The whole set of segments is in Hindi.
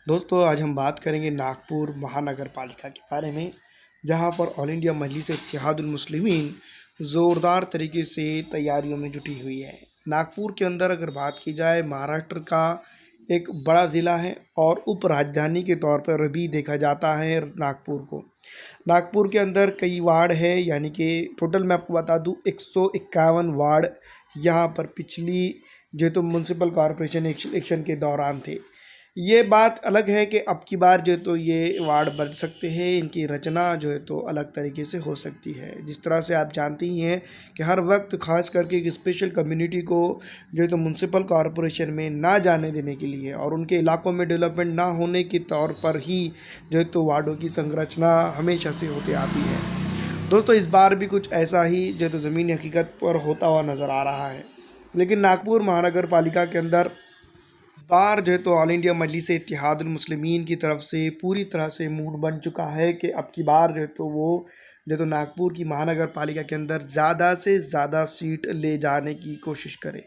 दोस्तों आज हम बात करेंगे नागपुर महानगर पालिका के बारे में, जहां पर ऑल इंडिया मजलिस इत्तेहादुल मुस्लिमीन ज़ोरदार तरीके से तैयारियों में जुटी हुई है। नागपुर के अंदर अगर बात की जाए, महाराष्ट्र का एक बड़ा ज़िला है और उप राजधानी के तौर पर भी देखा जाता है नागपुर को। नागपुर के अंदर कई वार्ड है, यानी कि टोटल मैं आपको बता दूं 151 वार्ड यहाँ पर पिछली जो म्यूनसिपल कॉरपोरेशन इलेक्शन के दौरान थे। ये बात अलग है कि अब की बार ये वार्ड बढ़ सकते हैं, इनकी रचना अलग तरीके से हो सकती है। जिस तरह से आप जानते ही हैं कि हर वक्त ख़ास करके एक स्पेशल कम्युनिटी को म्यूनसिपल कॉरपोरेशन में ना जाने देने के लिए और उनके इलाकों में डेवलपमेंट ना होने के तौर पर ही वार्डों की संरचना हमेशा से होती आती है। दोस्तों इस बार भी कुछ ऐसा ही ज़मीनी हकीकत पर होता हुआ नज़र आ रहा है। लेकिन नागपुर महानगर पालिका के अंदर बार ऑल इंडिया मजलिस इत्तेहादुल मुस्लिमीन की तरफ से पूरी तरह से मूड बन चुका है कि अब की बार वो नागपुर की महानगर पालिका के अंदर ज़्यादा से ज़्यादा सीट ले जाने की कोशिश करे।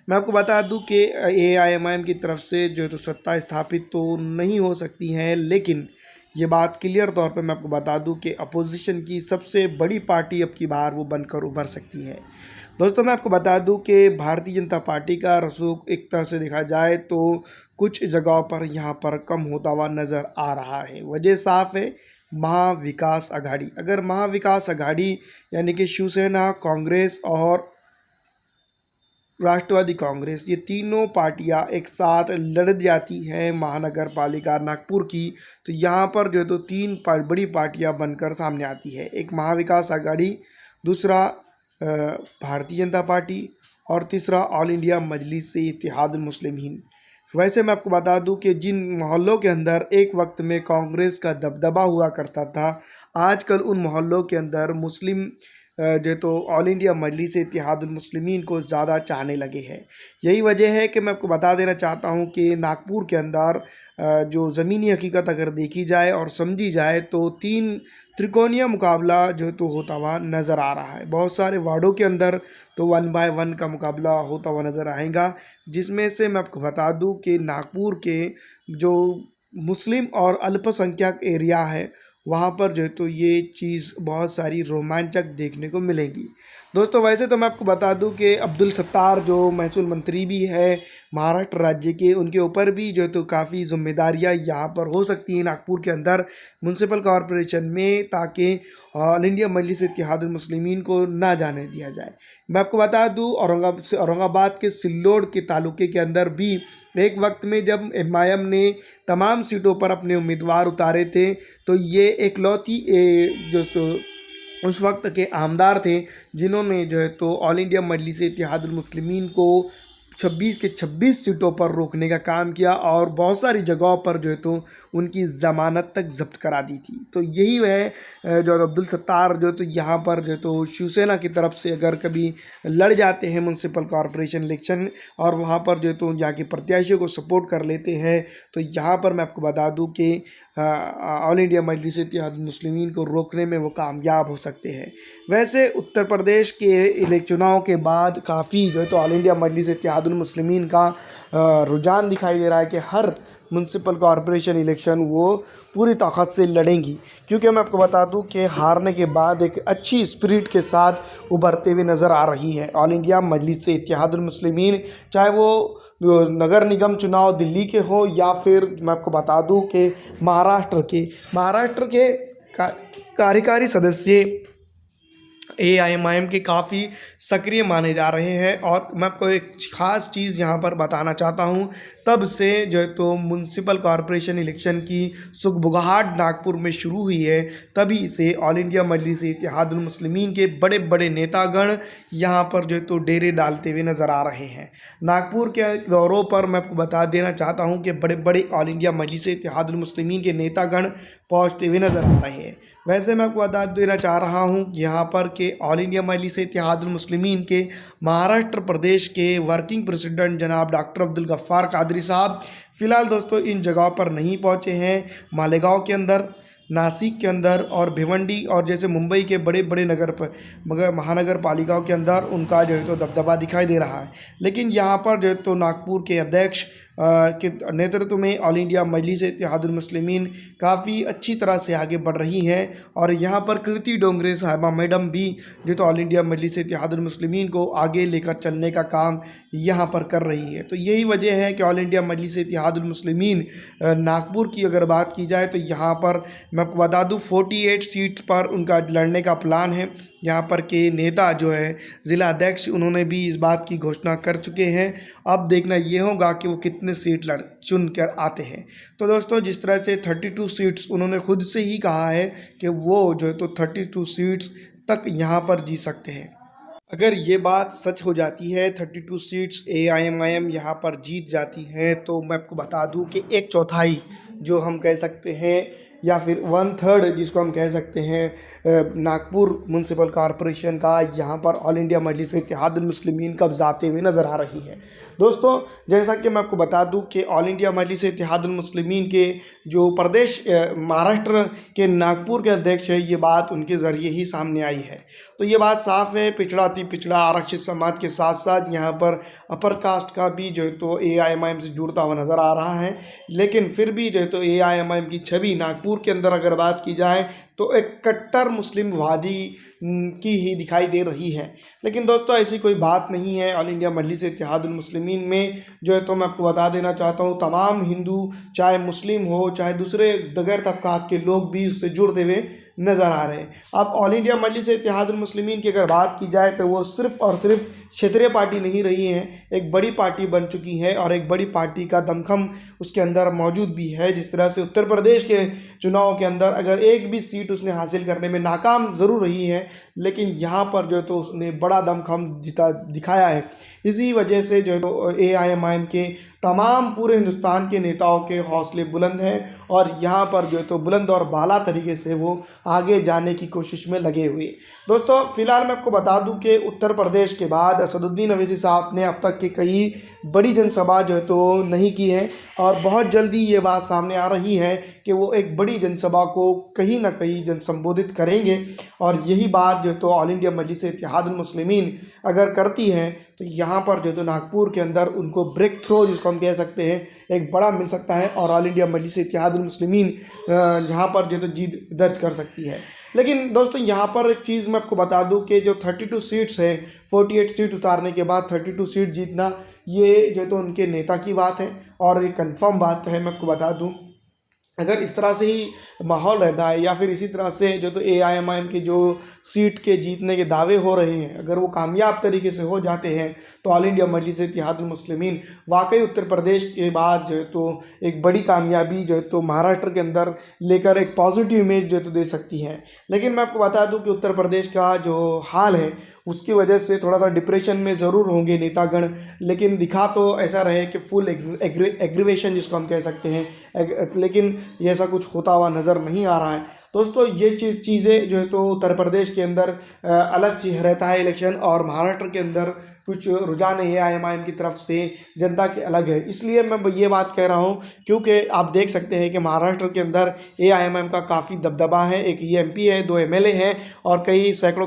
मैं आपको बता दूं कि AIMIM की तरफ से सत्ता स्थापित तो नहीं हो सकती है, लेकिन ये बात क्लियर तौर पे मैं आपको बता दूं कि अपोजिशन की सबसे बड़ी पार्टी अब की बार वो बनकर उभर सकती है। दोस्तों मैं आपको बता दूं कि भारतीय जनता पार्टी का रसूख एक तरह से देखा जाए तो कुछ जगहों पर यहाँ पर कम होता हुआ नज़र आ रहा है। वजह साफ है, महाविकास आघाड़ी। अगर महाविकास आघाड़ी यानी कि शिवसेना, कांग्रेस और राष्ट्रवादी कांग्रेस, ये तीनों पार्टियां एक साथ लड़ जाती हैं महानगर पालिका नागपुर की, तो यहाँ पर तीन बड़ी पार्टियां बनकर सामने आती है। एक महाविकास आघाड़ी, दूसरा भारतीय जनता पार्टी और तीसरा ऑल इंडिया मजलिस इत्तेहादुल मुस्लिमीन। वैसे मैं आपको बता दूं कि जिन मोहल्लों के अंदर एक वक्त में कांग्रेस का दबदबा हुआ करता था, आजकल उन मोहल्लों के अंदर मुस्लिम ऑल इंडिया मजलिस इत्तेहादुल मुस्लिमीन को ज़्यादा चाहने लगे हैं। यही वजह है कि मैं आपको बता देना चाहता हूं कि नागपुर के अंदर ज़मीनी हकीकत अगर देखी जाए और समझी जाए तो तीन त्रिकोणीय मुकाबला होता हुआ नज़र आ रहा है। बहुत सारे वार्डों के अंदर 1 बाय 1 का मुकाबला होता हुआ नज़र आएगा, जिसमें से मैं आपको बता दूं कि नागपुर के जो मुस्लिम और अल्पसंख्यक एरिया है, वहाँ पर ये चीज़ बहुत सारी रोमांचक देखने को मिलेगी। दोस्तों वैसे तो मैं आपको बता दूं कि अब्दुल सत्तार जो महसूल मंत्री भी है महाराष्ट्र राज्य के, उनके ऊपर भी काफ़ी जिम्मेदारियां यहाँ पर हो सकती हैं नागपुर के अंदर म्यूनसिपल कॉरपोरेशन में, ताकि ऑल इंडिया मजलिस इत्तेहादुल मुस्लिमीन को ना जाने दिया जाए। मैं आपको बता दूं औरंगाबाद के सिल्लोड के तालुके के अंदर भी एक वक्त में जब MIM ने तमाम सीटों पर अपने उम्मीदवार उतारे थे, तो ये एकलौती उस वक्त के आमदार थे जिन्होंने ऑल इंडिया मजलिस इत्तेहादुल मुस्लिमीन को 26 के 26 सीटों पर रोकने का काम किया और बहुत सारी जगहों पर उनकी ज़मानत तक जब्त करा दी थी। तो यही वह अब्दुल सत्तार यहाँ पर शिवसेना की तरफ से अगर कभी लड़ जाते हैं म्यूनसिपल कॉरपोरेशन इलेक्शन और वहाँ पर यहाँ के प्रत्याशियों को सपोर्ट कर लेते हैं, तो यहाँ पर मैं आपको बता दूँ कि ऑल इंडिया मजलिस इत्तेहादुल मुस्लिमीन को रोकने में वो कामयाब हो सकते हैं। वैसे उत्तर प्रदेश के चुनाव के बाद काफ़ी ऑल इंडिया मजलिस इत्तेहादुल मुस्लिमीन का रुझान दिखाई दे रहा है कि हर म्यूनसिपल कॉरपोरेशन इलेक्शन वो पूरी ताकत से लड़ेंगी, क्योंकि मैं आपको बता दूं कि हारने के बाद एक अच्छी स्पिरिट के साथ उभरते हुए नज़र आ रही है ऑल इंडिया मजलिस इत्तेहादुल मुस्लिमीन। चाहे वो नगर निगम चुनाव दिल्ली के हो या फिर मैं आपको बता दूं कि महाराष्ट्र के कार्यकारी सदस्य AIMIM के काफ़ी सक्रिय माने जा रहे हैं। और मैं आपको एक ख़ास चीज़ यहाँ पर बताना चाहता हूँ, तब से म्यूनसिपल कॉरपोरेशन इलेक्शन की सुगबुगाहट नागपुर में शुरू हुई है, तभी से ऑल इंडिया मजलिस इत्तेहादुल मुस्लिमीन के बड़े बड़े नेतागण यहाँ पर डेरे डालते हुए नज़र आ रहे हैं। नागपुर के दौरों पर मैं आपको बता देना चाहता हूँ कि बड़े बड़े ऑल इंडिया मजलिस इत्तेहादुल मुस्लिमीन के नेतागण पहुँचते हुए नज़र आ रहे हैं। वैसे मैं आपको बता देना चाह रहा हूँ यहाँ पर के ऑल इंडिया मजलिस इत्तेहादुल मुस्लिमीन के महाराष्ट्र प्रदेश के वर्किंग प्रेसिडेंट जनाब डॉक्टर अब्दुल गफ्फार कादरी साहब फ़िलहाल दोस्तों इन जगहों पर नहीं पहुँचे हैं। मालेगांव के अंदर, नासिक के अंदर और भिवंडी और जैसे मुंबई के बड़े बड़े महानगर पालिकाओं के अंदर उनका दबदबा दिखाई दे रहा है। लेकिन यहाँ पर नागपुर के अध्यक्ष के नेतृत्व में ऑल इंडिया मजलिस इत्तेहादुल मुस्लिमीन काफ़ी अच्छी तरह से आगे बढ़ रही है। और यहाँ पर कृति डोंगरे साहिबा मैडम भी जो तो ऑल इंडिया मजलिस इत्तेहादुल मुस्लिमीन को आगे लेकर चलने का काम यहाँ पर कर रही है। तो यही वजह है कि ऑल इंडिया मजलिस इत्तेहादुल मुस्लिमीन नागपुर की अगर बात की जाए तो यहाँ पर मैं आपको बता दूँ 48 सीट्स पर उनका लड़ने का प्लान है। यहाँ पर के नेता जो है ज़िला अध्यक्ष, उन्होंने भी इस बात की घोषणा कर चुके हैं। अब देखना ये होगा कि वो कितने सीट चुन कर आते हैं। तो दोस्तों, जिस तरह से 32 सीट्स उन्होंने खुद से ही कहा है कि वो जो है तो 32 सीट्स तक यहाँ पर जीत सकते हैं। अगर ये बात सच हो जाती है, 32 सीट्स AIMIM यहाँ पर जीत जाती है, तो मैं आपको बता दूं कि 1/4 जो हम कह सकते हैं या फिर 1/3 जिसको हम कह सकते हैं नागपुर म्यूनसिपल कॉरपोरेशन का यहाँ पर ऑल इंडिया मजलिस इत्तेहादुल मुस्लिमीन कब्जाते हुए नज़र आ रही है। दोस्तों, जैसा कि मैं आपको बता दूं कि ऑल इंडिया मजलिस इत्तेहादुल मुस्लिमीन के जो प्रदेश महाराष्ट्र के नागपुर के अध्यक्ष है, ये बात उनके ज़रिए ही सामने आई है। तो ये बात साफ़ है, पिछड़ा अति पिछड़ा आरक्षित समाज के साथ साथ यहाँ पर अपर कास्ट का भी जो है तो AIMIM से जुड़ता हुआ नज़र आ रहा है। लेकिन फिर भी जो है तो AIMIM की छवि नागपुर के अंदर अगर बात की जाए तो एक कट्टर मुस्लिमवादी की ही दिखाई दे रही है। लेकिन दोस्तों, ऐसी कोई बात नहीं है। ऑल इंडिया मजलिस इत्तेहादुल मुस्लिमीन में जो है तो मैं आपको बता देना चाहता हूँ, तमाम हिंदू, चाहे मुस्लिम हो चाहे दूसरे बगैर तबकात के लोग भी उससे जुड़ते हुए नज़र आ रहे हैं। अब ऑल इंडिया मजलिस इत्तेहादुल मुस्लिमीन की अगर बात की जाए तो वो सिर्फ़ और सिर्फ क्षेत्रीय पार्टी नहीं रही है, एक बड़ी पार्टी बन चुकी है और एक बड़ी पार्टी का दमखम उसके अंदर मौजूद भी है। जिस तरह से उत्तर प्रदेश के चुनाव के अंदर अगर एक भी सीट उसने हासिल करने में नाकाम ज़रूर रही है, लेकिन यहाँ पर जो है तो उसने बड़ा दमखम दिखाया है। इसी वजह से जो है तो AIMIM के तमाम पूरे हिंदुस्तान के नेताओं के हौसले बुलंद हैं और यहाँ पर जो है तो बुलंद और बाला तरीके से वो आगे जाने की कोशिश में लगे हुए। दोस्तों, फिलहाल मैं आपको बता दूं कि उत्तर प्रदेश के बाद असदुद्दीन अवैसी साहब ने अब तक की कई बड़ी जनसभा जो है तो नहीं की है और बहुत जल्दी ये बात सामने आ रही है कि वो एक बड़ी जनसभा को कहीं ना कहीं जनसंबोधित करेंगे। और यही बात जो है तो ऑल इंडिया मजलिस इत्तेहादुल मुस्लिमीन अगर करती है तो यहाँ पर जो है तो नागपुर के अंदर उनको ब्रेक थ्रो जिसको हम कह सकते हैं एक बड़ा मिल सकता है और ऑल इंडिया मजलिस इत्तेहादुल मुस्लिमीन यहाँ पर जो है तो जीत दर्ज कर सकती है। लेकिन दोस्तों, यहाँ पर एक चीज़ मैं आपको बता दूं कि जो 32 सीट्स हैं, 48 सीट उतारने के बाद 32 सीट जीतना, ये जो तो उनके नेता की बात है और ये कंफर्म बात है। मैं आपको बता दूं, अगर इस तरह से ही माहौल रहता है या फिर इसी तरह से जो तो AIMIM की जो सीट के जीतने के दावे हो रहे हैं, अगर वो कामयाब तरीके से हो जाते हैं तो ऑल इंडिया मजलिस इत्तेहादुल मुस्लिमीन वाकई उत्तर प्रदेश के बाद जो है तो एक बड़ी कामयाबी जो है तो महाराष्ट्र के अंदर लेकर एक पॉजिटिव इमेज जो है तो दे सकती है। लेकिन मैं आपको बता दूं कि उत्तर प्रदेश का जो हाल है उसकी वजह से थोड़ा सा डिप्रेशन में ज़रूर होंगे नेतागण, लेकिन दिखा तो ऐसा रहे कि फुल एग्रीवेशन जिसको हम कह सकते हैं, लेकिन ये ऐसा कुछ होता हुआ नज़र नहीं आ रहा है। दोस्तों, ये चीज़ें जो है तो उत्तर प्रदेश के अंदर अलग चीज रहता है इलेक्शन, और महाराष्ट्र के अंदर कुछ रुझान AIMIM की तरफ से जनता के अलग है। इसलिए मैं ये बात कह रहा हूँ क्योंकि आप देख सकते हैं कि महाराष्ट्र के अंदर AIMIM का काफ़ी दबदबा है। एक MP है, 2 MLA हैं और कई सैकड़ों